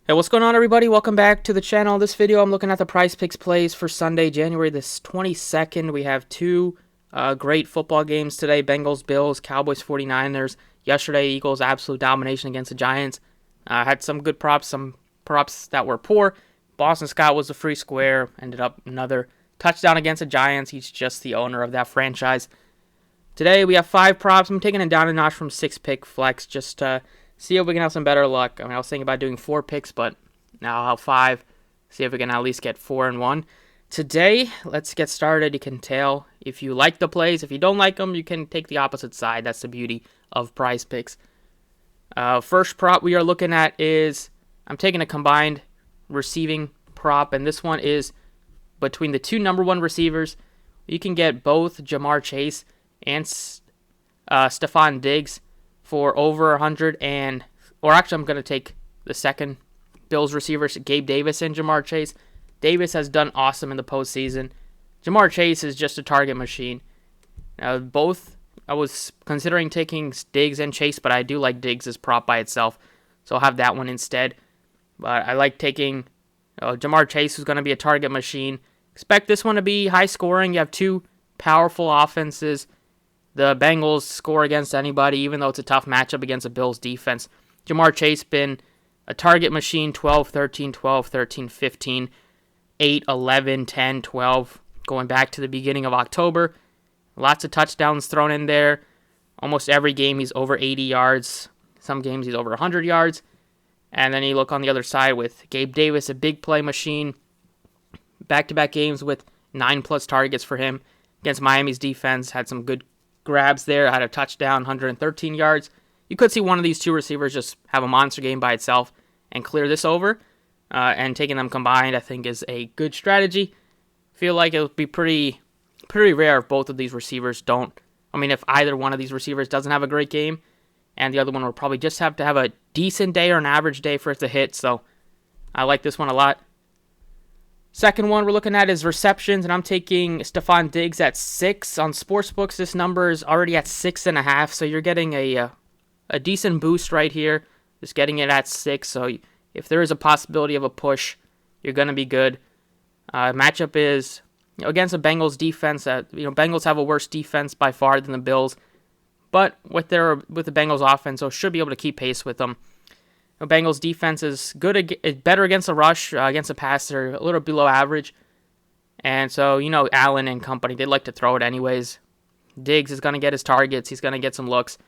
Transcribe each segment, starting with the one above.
Hey, what's going on, everybody? Welcome back to the channel. This video, I'm looking at the Prizepicks plays for Sunday, January this 22nd. We have two great football games today. Bengals, Bills, Cowboys, 49ers. Yesterday, Eagles' absolute domination against the Giants. Had some good props, some props that were poor. Boston Scott was a free square. Ended up another touchdown against the Giants. He's just the owner of that franchise. Today, we have 5 props. I'm taking it down a notch from 6-pick flex just to see if we can have some better luck. I was thinking about doing 4 picks, but now I'll have 5. See if we can at least get 4 and 1. Today, let's get started. You can tell if you like the plays. If you don't like them, you can take the opposite side. That's the beauty of Prizepicks. First prop we are looking at is, I'm taking a combined receiving prop, and this one is between the two number 1 receivers. You can get both Jamar Chase and Stephon Diggs for over 100 or actually I'm going to take the second Bills receivers, Gabe Davis and Jamar Chase. Davis has done awesome in the postseason. Jamar Chase is just a target machine. Both, I was considering taking Diggs and Chase, but I do like Diggs as prop by itself, so I'll have that one instead. But I like taking Jamar Chase, who's going to be a target machine. Expect this one to be high scoring. You have two powerful offenses. The Bengals score against anybody, even though it's a tough matchup against the Bills defense. Jamar Chase been a target machine, 12, 13, 12, 13, 15, 8, 11, 10, 12, going back to the beginning of October. Lots of touchdowns thrown in there. Almost every game he's over 80 yards. Some games he's over 100 yards. And then you look on the other side with Gabe Davis, a big play machine. Back-to-back games with 9+ targets for him against Miami's defense. Had some good grabs there, had a touchdown, 113 yards. You could see one of these two receivers just have a monster game by itself and clear this over. And taking them combined, I think, is a good strategy. Feel like it would be pretty rare if both of these receivers don't. If either one of these receivers doesn't have a great game, and the other one will probably just have to have a decent day or an average day for it to hit. So I like this one a lot. Second one we're looking at is receptions, and I'm taking Stephon Diggs at 6. On Sportsbooks, this number is already at 6.5, so you're getting a decent boost right here. Just getting it at 6, so if there is a possibility of a push, you're going to be good. Matchup is against the Bengals defense. Bengals have a worse defense by far than the Bills, but with the Bengals offense, so should be able to keep pace with them. The Bengals defense is better against the rush, against the pass. They're a little below average. And so, Allen and company, they like to throw it anyways. Diggs is going to get his targets. He's going to get some looks.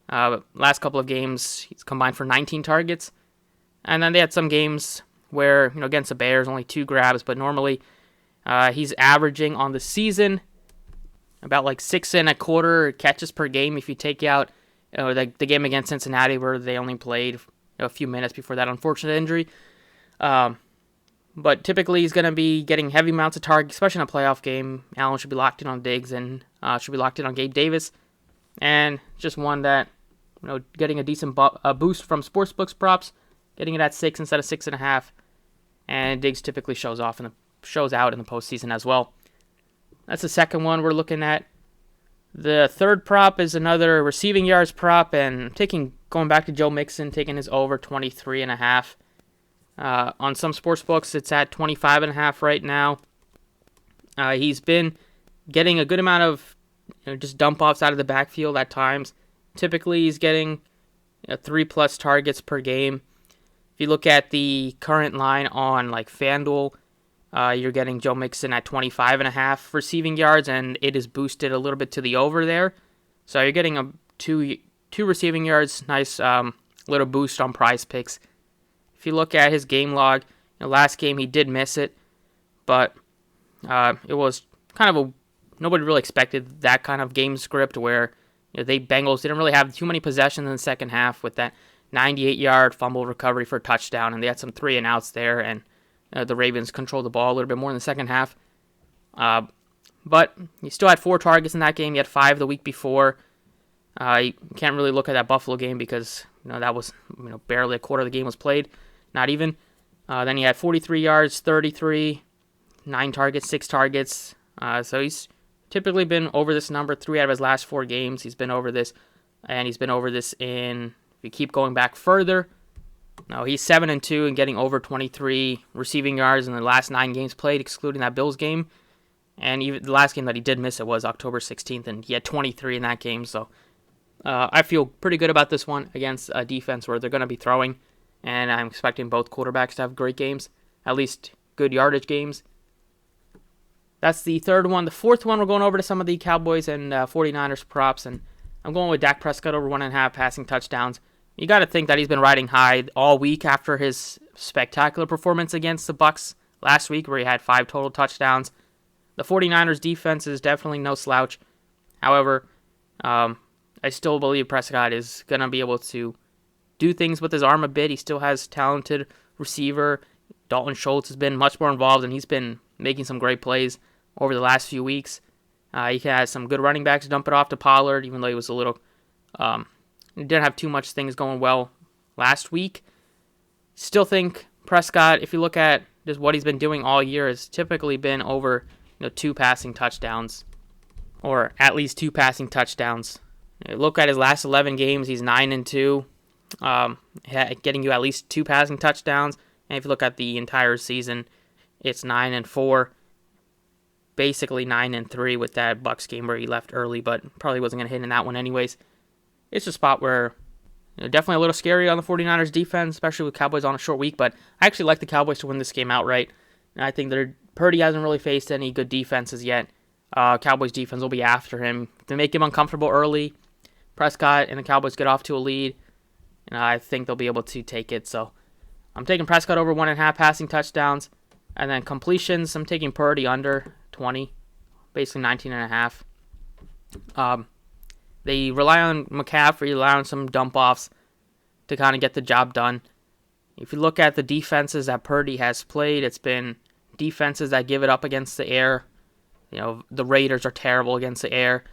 Last couple of games, he's combined for 19 targets. And then they had some games where, against the Bears, only 2 grabs. But normally, he's averaging on the season about like 6.25 catches per game if you take out the game against Cincinnati where they only played a few minutes before that unfortunate injury. But typically he's going to be getting heavy amounts of targets, especially in a playoff game. Allen should be locked in on Diggs and should be locked in on Gabe Davis. And just one that, getting a decent boost from Sportsbooks props, getting it at 6 instead of 6.5. And Diggs typically shows out in the postseason as well. That's the second one we're looking at. The third prop is another receiving yards prop, and going back to Joe Mixon, taking his over 23.5. On some sports books, it's at 25.5 right now. He's been getting a good amount of just dump offs out of the backfield at times. Typically, he's getting 3+ targets per game. If you look at the current line on like FanDuel, you're getting Joe Mixon at 25.5 receiving yards, and it is boosted a little bit to the over there. So you're getting a two receiving yards, nice little boost on Prizepicks. If you look at his game log, last game he did miss it, but it was kind of nobody really expected that kind of game script where Bengals didn't really have too many possessions in the second half with that 98-yard fumble recovery for a touchdown, and they had some 3-and-outs there, and the Ravens controlled the ball a little bit more in the second half. But he still had 4 targets in that game. He had 5 the week before. You can't really look at that Buffalo game because that was barely a quarter of the game was played, not even. Then he had 43 yards, 33, 9 targets, 6 targets. So he's typically been over this number 3 out of his last 4 games. He's been over this, and he's been over this if you keep going back further, No, he's 7-2 and getting over 23 receiving yards in the last 9 games played, excluding that Bills game. And even the last game that he did miss it was October 16th, and he had 23 in that game. So I feel pretty good about this one against a defense where they're going to be throwing, and I'm expecting both quarterbacks to have great games, at least good yardage games. That's the third one. The fourth one, we're going over to some of the Cowboys and 49ers props, and I'm going with Dak Prescott over 1.5 passing touchdowns. You got to think that he's been riding high all week after his spectacular performance against the Bucs last week, where he had 5 total touchdowns. The 49ers defense is definitely no slouch. However, I still believe Prescott is going to be able to do things with his arm a bit. He still has talented receiver. Dalton Schultz has been much more involved, and he's been making some great plays over the last few weeks. He has some good running backs to dump it off to Pollard, even though he was a little... he didn't have too much things going well last week. Still think Prescott, if you look at just what he's been doing all year, has typically been over 2 passing touchdowns, or at least 2 passing touchdowns. Look at his last 11 games, he's 9-2, getting you at least 2 passing touchdowns. And if you look at the entire season, it's 9-4, basically 9-3 with that Bucs game where he left early, but probably wasn't going to hit in that one anyways. It's a spot where definitely a little scary on the 49ers defense, especially with Cowboys on a short week, but I actually like the Cowboys to win this game outright. And I think Purdy hasn't really faced any good defenses yet. Cowboys defense will be after him. If they make him uncomfortable early, Prescott and the Cowboys get off to a lead, and I think they'll be able to take it. So I'm taking Prescott over 1.5 passing touchdowns. And then completions, I'm taking Purdy under 20, basically 19.5. They rely on McCaffrey, rely on some dump-offs to kind of get the job done. If you look at the defenses that Purdy has played, it's been defenses that give it up against the air. The Raiders are terrible against the air.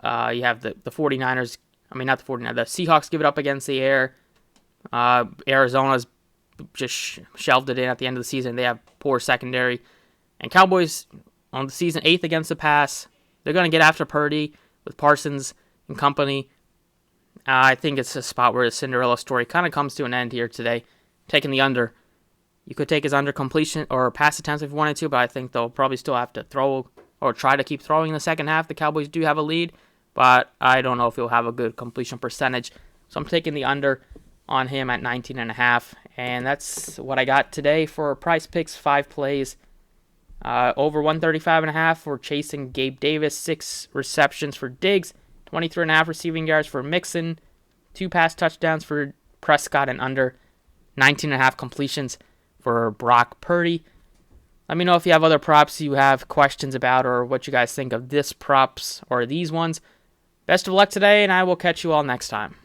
You have the 49ers, not the 49ers, the Seahawks give it up against the air. Arizona's just shelved it in at the end of the season. They have poor secondary. And Cowboys on the season 8th against the pass. They're going to get after Purdy with Parsons and company. I think it's a spot where the Cinderella story kind of comes to an end here today. Taking the under. You could take his under completion or pass attempts if you wanted to, but I think they'll probably still have to throw or try to keep throwing in the second half. The Cowboys do have a lead, but I don't know if he'll have a good completion percentage. So I'm taking the under on him at 19.5. And that's what I got today for Prizepicks 5 plays. Over 135.5 for chasing Gabe Davis, 6 receptions for Diggs, 23.5 receiving yards for Mixon, 2 pass touchdowns for Prescott, and under 19.5 completions for Brock Purdy. Let me know if you have other props you have questions about or what you guys think of this props or these ones. Best of luck today, and I will catch you all next time.